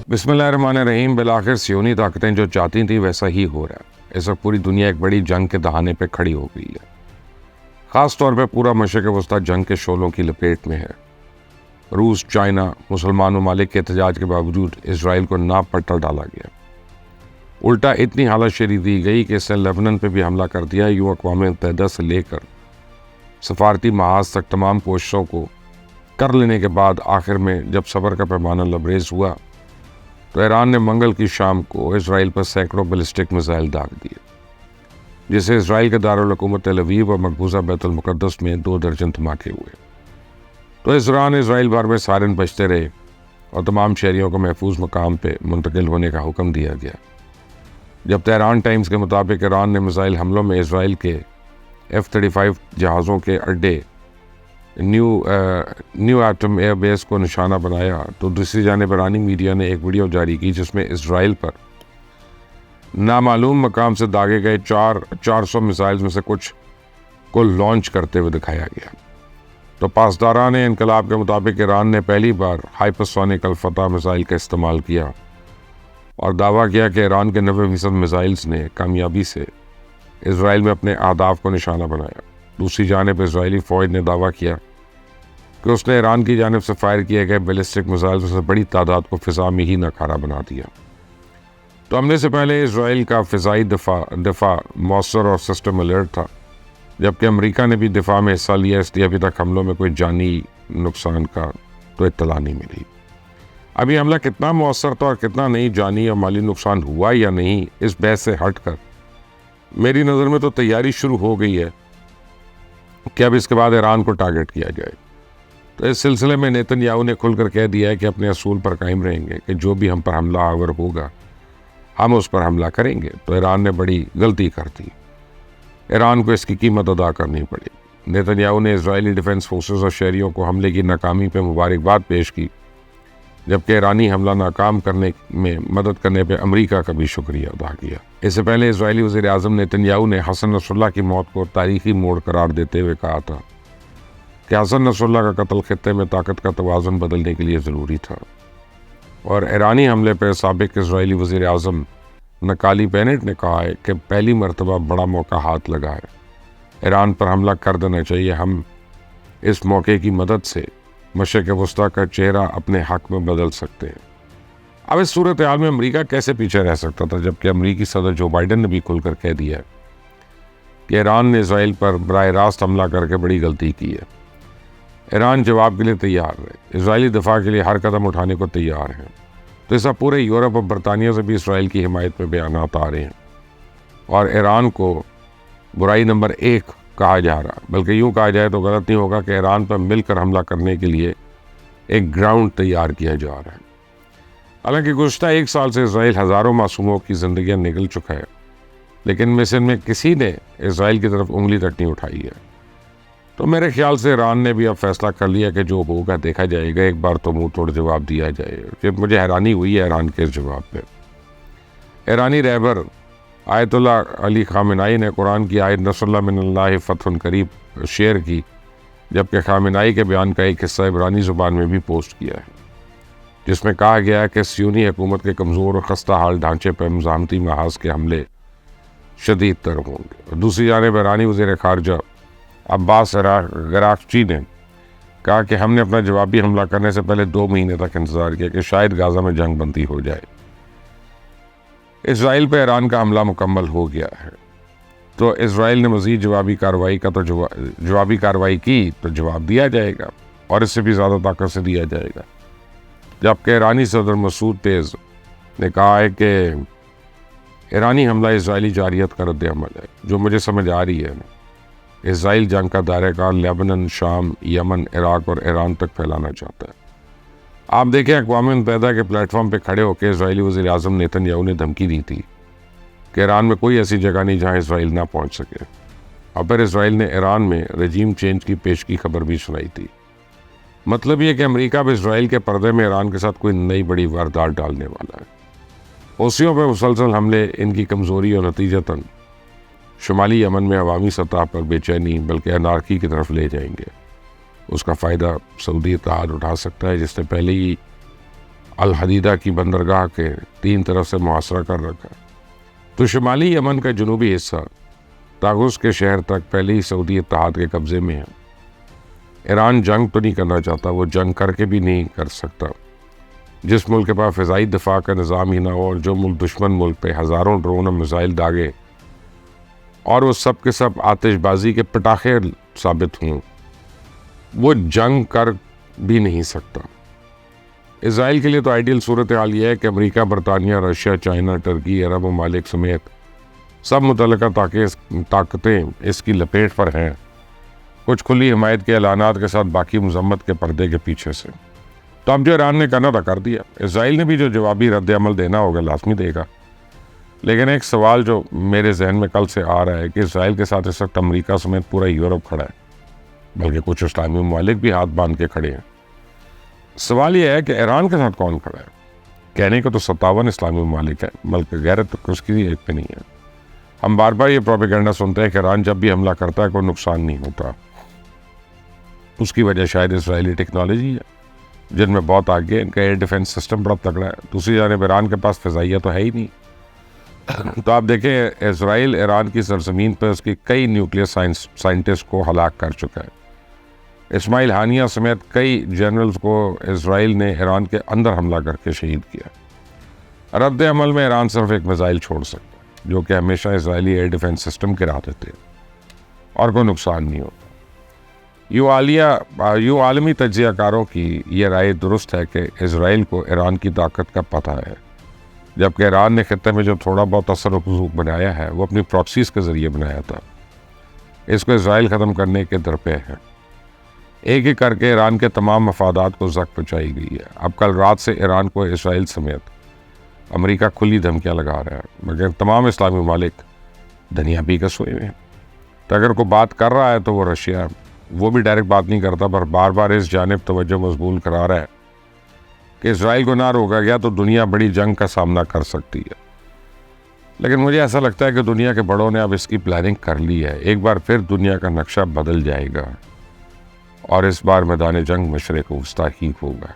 بسم اللہ الرحمن الرحیم۔ بالآخر سیونی طاقتیں جو چاہتی تھیں ویسا ہی ہو رہا ہے۔ اس وقت پوری دنیا ایک بڑی جنگ کے دہانے پہ کھڑی ہو گئی ہے۔ خاص طور پہ پورا مشرق وسطیٰ جنگ کے شعلوں کی لپیٹ میں ہے۔ روس، چائنا، مسلمان ممالک کے احتجاج کے باوجود اسرائیل کو ناپ پر ٹل ڈالا گیا۔ الٹا اتنی حالت شری دی گئی کہ اس نے لیبنان پہ بھی حملہ کر دیا۔ یوں اقوام متحدہ سے لے کر سفارتی محاذ تک تمام کوششوں کو کر لینے کے بعد آخر میں جب صبر کا پیمانہ لبریز ہوا تو ایران نے منگل کی شام کو اسرائیل پر سینکڑوں بیلسٹک میزائل داغ دیے، جسے اسرائیل کے دارالحکومت تل ابیب اور مقبوضہ بیت المقدس میں 2 درجن دھماکے ہوئے۔ تو اس دوران اسرائیل بھر میں سائرن بجتے رہے اور تمام شہریوں کو محفوظ مقام پہ منتقل ہونے کا حکم دیا گیا۔ جب تہران ٹائمز کے مطابق ایران نے میزائل حملوں میں اسرائیل کے F-35 جہازوں کے اڈے نیو ایٹم ایئر بیس کو نشانہ بنایا، تو دوسری جانب ایرانی میڈیا نے ایک ویڈیو جاری کی جس میں اسرائیل پر نامعلوم مقام سے داغے گئے 400 میزائل میں سے کچھ کو لانچ کرتے ہوئے دکھایا گیا۔ تو پاسداران انقلاب کے مطابق ایران نے پہلی بار ہائپرسونک الفتح میزائل کا استعمال کیا اور دعویٰ کیا کہ ایران کے 90% میزائلز نے کامیابی سے اسرائیل میں اپنے اہداف کو نشانہ بنایا۔ دوسری جانب اسرائیلی فوج نے دعویٰ کیا کہ اس نے ایران کی جانب سے فائر کیے گئے بیلسٹک میزائل سے بڑی تعداد کو فضا میں ہی ناکارہ بنا دیا۔ تو حملے سے پہلے اسرائیل کا فضائی دفاع مؤثر اور سسٹم الرٹ تھا، جبکہ امریکہ نے بھی دفاع میں حصہ لیا، اس لیے ابھی تک حملوں میں کوئی جانی نقصان کا تو اطلاع نہیں ملی۔ ابھی حملہ کتنا مؤثر تھا اور کتنا نہیں، جانی اور مالی نقصان ہوا یا نہیں، اس بحث سے ہٹ کر میری نظر میں تو تیاری شروع ہو گئی ہے کہ اب اس کے بعد ایران کو ٹارگٹ کیا جائے۔ تو اس سلسلے میں نیتن یاہو نے کھل کر کہہ دیا ہے کہ اپنے اصول پر قائم رہیں گے کہ جو بھی ہم پر حملہ آور ہوگا ہم اس پر حملہ کریں گے۔ تو ایران نے بڑی غلطی کر دی، ایران کو اس کی قیمت ادا کرنی پڑی۔ نیتن یاہو نے اسرائیلی ڈیفنس فورسز اور شہریوں کو حملے کی ناکامی پہ مبارکباد پیش کی، جبکہ ایرانی حملہ ناکام کرنے میں مدد کرنے پہ امریکہ کا بھی شکریہ ادا کیا۔ اس سے پہلے اسرائیلی وزیر اعظم نیتن یاہو نے حسن نصر اللہ کی موت کو تاریخی موڑ قرار دیتے ہوئے کہا تھا کہ حسن نصر اللہ کا قتل خطے میں طاقت کا توازن بدلنے کے لیے ضروری تھا، اور ایرانی حملے پر سابق اسرائیلی وزیر اعظم نفتالی بینٹ نے کہا ہے کہ پہلی مرتبہ بڑا موقع ہاتھ لگا ہے، ایران پر حملہ کر دینا چاہیے، ہم اس موقع کی مدد سے مشرق وسطیٰ کا چہرہ اپنے حق میں بدل سکتے ہیں۔ اب اس صورتحال میں امریکہ کیسے پیچھے رہ سکتا تھا، جبکہ امریکی صدر جو بائیڈن نے بھی کھل کر کہہ دیا ہے کہ ایران نے اسرائیل پر براہ راست حملہ کر کے بڑی غلطی کی ہے۔ ایران جواب کے لیے تیار ہے، اسرائیلی دفاع کے لیے ہر قدم اٹھانے کو تیار ہیں۔ تو ایسا پورے یورپ اور برطانیہ سے بھی اسرائیل کی حمایت میں بیانات آ رہے ہیں، اور ایران کو برائی نمبر 1 کہا جا رہا، بلکہ یوں کہا جائے تو غلط نہیں ہوگا کہ ایران پر مل کر حملہ کرنے کے لیے ایک گراؤنڈ تیار کیا جا رہا ہے۔ حالانکہ گزشتہ 1 سال سے اسرائیل ہزاروں معصوموں کی زندگیاں نگل چکا ہے، لیکن ان میں کسی نے اسرائیل کی طرف انگلی تک نہیں اٹھائی ہے۔ تو میرے خیال سے ایران نے بھی اب فیصلہ کر لیا کہ جو ہوگا دیکھا جائے گا، ایک بار تو منہ توڑ جواب دیا جائے۔ پھر مجھے حیرانی ہوئی ہے ایران کے اس جواب پہ۔ ایرانی رہبر آیت اللہ علی خامنائی نے قرآن کی آیت نصر اللہ من اللہ فتح قریب شیئر کی، جبکہ خامنائی کے بیان کا ایک حصہ عبرانی زبان میں بھی پوسٹ کیا ہے، جس میں کہا گیا ہے کہ صہیونی حکومت کے کمزور اور خستہ حال ڈھانچے پر مزاحمتی محاذ کے حملے شدید تر ہوں گے۔ اور دوسری جانب ایرانی وزیر خارجہ عباس عراقچی نے کہا کہ ہم نے اپنا جوابی حملہ کرنے سے پہلے 2 مہینے تک انتظار کیا کہ شاید غزہ میں جنگ بندی ہو جائے۔ اسرائیل پہ ایران کا حملہ مکمل ہو گیا ہے، تو اسرائیل نے مزید جوابی کارروائی کی تو جواب دیا جائے گا، اور اس سے بھی زیادہ طاقت سے دیا جائے گا۔ جبکہ ایرانی صدر مسعود پیز نے کہا ہے کہ ایرانی حملہ اسرائیلی جارحیت کا رد عمل ہے، جو مجھے سمجھ آ رہی ہے۔ اسرائیل جنگ کا دائرہ کار لیبنان، شام، یمن، عراق اور ایران تک پھیلانا چاہتا ہے۔ آپ دیکھیں اقوام متحدہ کے پلیٹ فارم پہ کھڑے ہو کے اسرائیلی وزیر اعظم نیتن یاہو نے دھمکی دی تھی کہ ایران میں کوئی ایسی جگہ نہیں جہاں اسرائیل نہ پہنچ سکے، اور پھر اسرائیل نے ایران میں رجیم چینج کی پیشگی خبر بھی سنائی تھی۔ مطلب یہ کہ امریکہ اب اسرائیل کے پردے میں ایران کے ساتھ کوئی نئی بڑی واردات ڈالنے والا ہے۔ حوثیوں پہ مسلسل حملے ان کی کمزوری اور نتیجتاً شمالی یمن میں عوامی سطح پر بے چینی بلکہ انارکی کی طرف لے جائیں گے۔ اس کا فائدہ سعودی اتحاد اٹھا سکتا ہے، جس نے پہلے ہی الحدیدہ کی بندرگاہ کے 3 طرف سے محاصرہ کر رکھا ہے۔ تو شمالی یمن کا جنوبی حصہ طاغوس کے شہر تک پہلے ہی سعودی اتحاد کے قبضے میں ہے۔ ایران جنگ تو نہیں کرنا چاہتا، وہ جنگ کر کے بھی نہیں کر سکتا۔ جس ملک کے پاس فضائی دفاع کا نظام ہی نہ ہو، اور جو ملک دشمن ملک پہ ہزاروں ڈرون اور میزائل داغے اور وہ سب کے سب آتش بازی کے پٹاخے ثابت ہوں، وہ جنگ کر بھی نہیں سکتا۔ اسرائیل کے لیے تو آئیڈیل صورتحال یہ ہے کہ امریکہ، برطانیہ، رشیا، چائنا، ٹرکی، عرب ممالک سمیت سب متعلقہ طاقتیں اس کی لپیٹ پر ہیں، کچھ کھلی حمایت کے اعلانات کے ساتھ، باقی مذمت کے پردے کے پیچھے سے۔ تو اب جو ایران نے کرنا تھا کر دیا، اسرائیل نے بھی جو جوابی رد عمل دینا ہوگا لازمی دے گا۔ لیکن ایک سوال جو میرے ذہن میں کل سے آ رہا ہے کہ اسرائیل کے ساتھ اس وقت امریکہ سمیت پورا یورپ کھڑا ہے، بلکہ کچھ اسلامی ممالک بھی ہاتھ باندھ کے کھڑے ہیں۔ سوال یہ ہے کہ ایران کے ساتھ کون کھڑا ہے؟ کہنے کو تو 57 اسلامی ممالک ہیں، بلکہ غیرت تو اس کی ایک پہ نہیں ہے۔ ہم بار بار یہ پروپیگنڈا سنتے ہیں کہ ایران جب بھی حملہ کرتا ہے کوئی نقصان نہیں ہوتا۔ اس کی وجہ شاید اسرائیلی ٹیکنالوجی ہے، جن میں بہت آگے، ان کا ایئر ڈیفنس سسٹم بڑا تگڑا ہے۔ دوسری جانب ایران کے پاس فضائیہ تو ہے ہی نہیں۔ تو آپ دیکھیں، اسرائیل ایران کی سرزمین پر اس کی کئی نیوکلیئر سائنٹسٹ کو ہلاک کر چکا ہے۔ اسماعیل ہانیہ سمیت کئی جنرلز کو اسرائیل نے ایران کے اندر حملہ کر کے شہید کیا۔ رد عمل میں ایران صرف ایک میزائل چھوڑ سکتا ہے، جو کہ ہمیشہ اسرائیلی ایئر ڈیفنس سسٹم گرا دیتے ہیں اور کوئی نقصان نہیں ہوتا۔ یوں عالمی تجزیہ کاروں کی یہ رائے درست ہے کہ اسرائیل کو ایران کی طاقت کا پتہ ہے، جبکہ ایران نے خطے میں جو تھوڑا بہت اثر و رسوخ بنایا ہے وہ اپنی پراکسیز کے ذریعے بنایا تھا۔ اس کو اسرائیل ختم کرنے کے درپے ہے۔ ایک ایک کر کے ایران کے تمام مفادات کو زخم پہنچائی گئی ہے۔ اب کل رات سے ایران کو اسرائیل سمیت امریکہ کھلی دھمکیاں لگا رہا ہے، مگر تمام اسلامی ممالک دھنیا پی کے سوئے ہوئے ہیں۔ تو اگر کوئی بات کر رہا ہے تو وہ رشیا ہے، وہ بھی ڈائریکٹ بات نہیں کرتا، پر بار بار اس جانب توجہ مضمون کرا رہا ہے کہ اسرائیل کو نہ روکا گیا تو دنیا بڑی جنگ کا سامنا کر سکتی ہے۔ لیکن مجھے ایسا لگتا ہے کہ دنیا کے بڑوں نے اب اس کی پلاننگ کر لی ہے۔ ایک بار پھر دنیا کا نقشہ بدل جائے گا اور اس بار میدان جنگ مشرق وسطی ہی ہوگا۔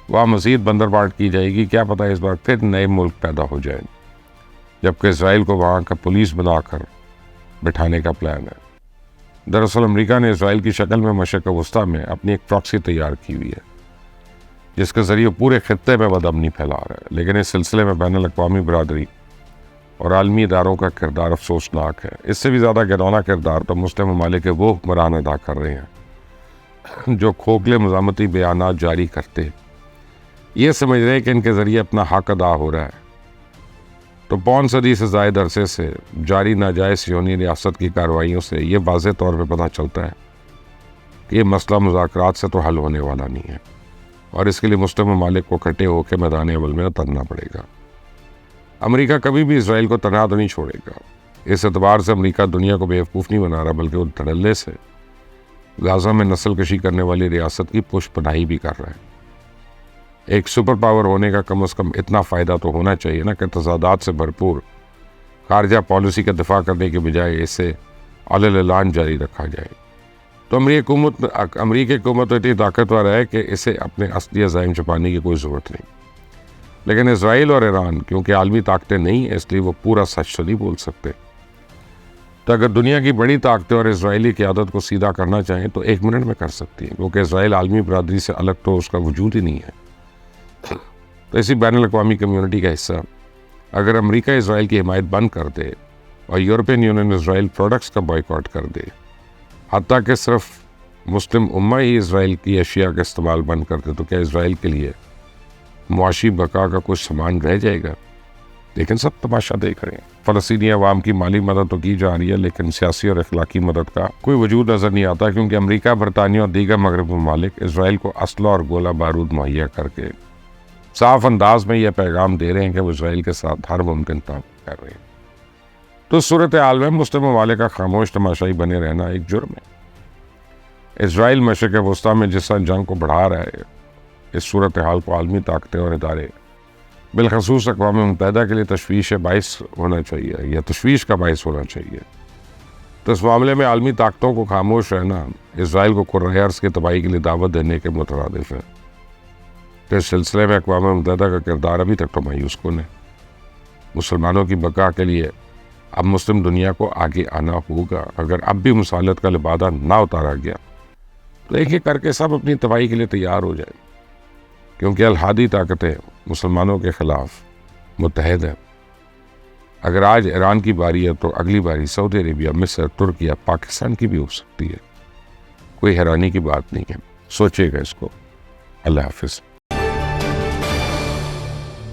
وہاں مزید بندرباٹ کی جائے گی، کیا پتہ اس بار پھر نئے ملک پیدا ہو جائیں، جبکہ اسرائیل کو وہاں کا پولیس بنا کر بٹھانے کا پلان ہے۔ دراصل امریکہ نے اسرائیل کی شکل میں مشرق وسطی میں اپنی ایک پراکسی تیار کی ہوئی ہے، جس کے ذریعے پورے خطے میں بدامنی پھیلا رہا ہے۔ لیکن اس سلسلے میں بین الاقوامی برادری اور عالمی اداروں کا کردار افسوسناک ہے۔ اس سے بھی زیادہ گھناؤنا کردار تو مسلم ممالک کے وہ حکمران ادا کر رہے ہیں جو کھوکھلے مزاحمتی بیانات جاری کرتے یہ سمجھ رہے ہیں کہ ان کے ذریعے اپنا حق ادا ہو رہا ہے۔ تو 5 صدی سے زائد عرصے سے جاری ناجائز صہیونی ریاست کی کارروائیوں سے یہ واضح طور پہ پتہ چلتا ہے کہ یہ مسئلہ مذاکرات سے تو حل ہونے والا نہیں ہے، اور اس کے لیے مسلم ممالک کو اکٹھے ہو کے میدان عمل میں اترنا پڑے گا۔ امریکہ کبھی بھی اسرائیل کو تنہا تو نہیں چھوڑے گا۔ اس اعتبار سے امریکہ دنیا کو بیوقوف نہیں بنا رہا، بلکہ وہ دھڑلے سے غزہ میں نسل کشی کرنے والی ریاست کی پشت پناہی بھی کر رہا ہے۔ ایک سپر پاور ہونے کا کم از کم اتنا فائدہ تو ہونا چاہیے نا کہ تضادات سے بھرپور خارجہ پالیسی کا دفاع کرنے کے بجائے اسے علی اعلان جاری رکھا جائے۔ تو امریکی حکومت تو اتنی طاقتور ہے کہ اسے اپنے اصلی عزائم چھپانے کی کوئی ضرورت نہیں۔ لیکن اسرائیل اور ایران کیونکہ عالمی طاقتیں نہیں ہیں، اس لیے وہ پورا سچ تو نہیں بول سکتے۔ تو اگر دنیا کی بڑی طاقتیں اور اسرائیلی قیادت کو سیدھا کرنا چاہیں تو 1 منٹ میں کر سکتی ہیں، کیونکہ اسرائیل عالمی برادری سے الگ تو اس کا وجود ہی نہیں ہے۔ تو اسی بین الاقوامی کمیونٹی کا حصہ اگر امریکہ اسرائیل کی حمایت بند کر دے اور یورپین یونین اسرائیل پروڈکٹس کا بائیکاٹ کر دے، حتیٰ کہ صرف مسلم امہ ہی اسرائیل کی اشیاء کا استعمال بند کر دے، تو کیا اسرائیل کے لیے معاشی بقا کا کچھ سامان رہ جائے گا؟ لیکن سب تماشا دیکھ رہے ہیں۔ فلسطینی عوام کی مالی مدد تو کی جا رہی ہے، لیکن سیاسی اور اخلاقی مدد کا کوئی وجود نظر نہیں آتا، کیونکہ امریکہ، برطانیہ اور دیگر مغربی ممالک اسرائیل کو اسلحہ اور گولہ بارود مہیا کر کے صاف انداز میں یہ پیغام دے رہے ہیں کہ وہ اسرائیل کے ساتھ ہر ممکن تعاون کر رہے ہیں۔ تو صورتحال میں مسلم ممالک کا خاموش تماشائی بنے رہنا ایک جرم ہے۔ اسرائیل مشرق وسطی میں جس طرح جنگ کو بڑھا رہا ہے، اس صورتحال کو عالمی طاقتیں اور ادارے بالخصوص اقوام متحدہ کے لیے تشویش کا باعث ہونا چاہیے۔ تو اس معاملے میں عالمی طاقتوں کو خاموش رہنا اسرائیل کو کرۂ ارض کی تباہی کے لیے دعوت دینے کے مترادف ہے۔ تو اس سلسلے میں اقوام متحدہ کا کردار ابھی تک تو مایوس کن ہے۔ مسلمانوں کی بقا کے لیے اب مسلم دنیا کو آگے آنا ہوگا۔ اگر اب بھی مسالت کا لبادہ نہ اتارا گیا تو ایک ایک کر کے سب اپنی تباہی کے لیے تیار ہو جائیں، کیونکہ الحادی طاقتیں مسلمانوں کے خلاف متحد ہیں۔ اگر آج ایران کی باری ہے تو اگلی باری سعودی عربیہ، مصر، ترکیہ، پاکستان کی بھی ہو سکتی ہے۔ کوئی حیرانی کی بات نہیں ہے، سوچے گا اس کو۔ اللہ حافظ۔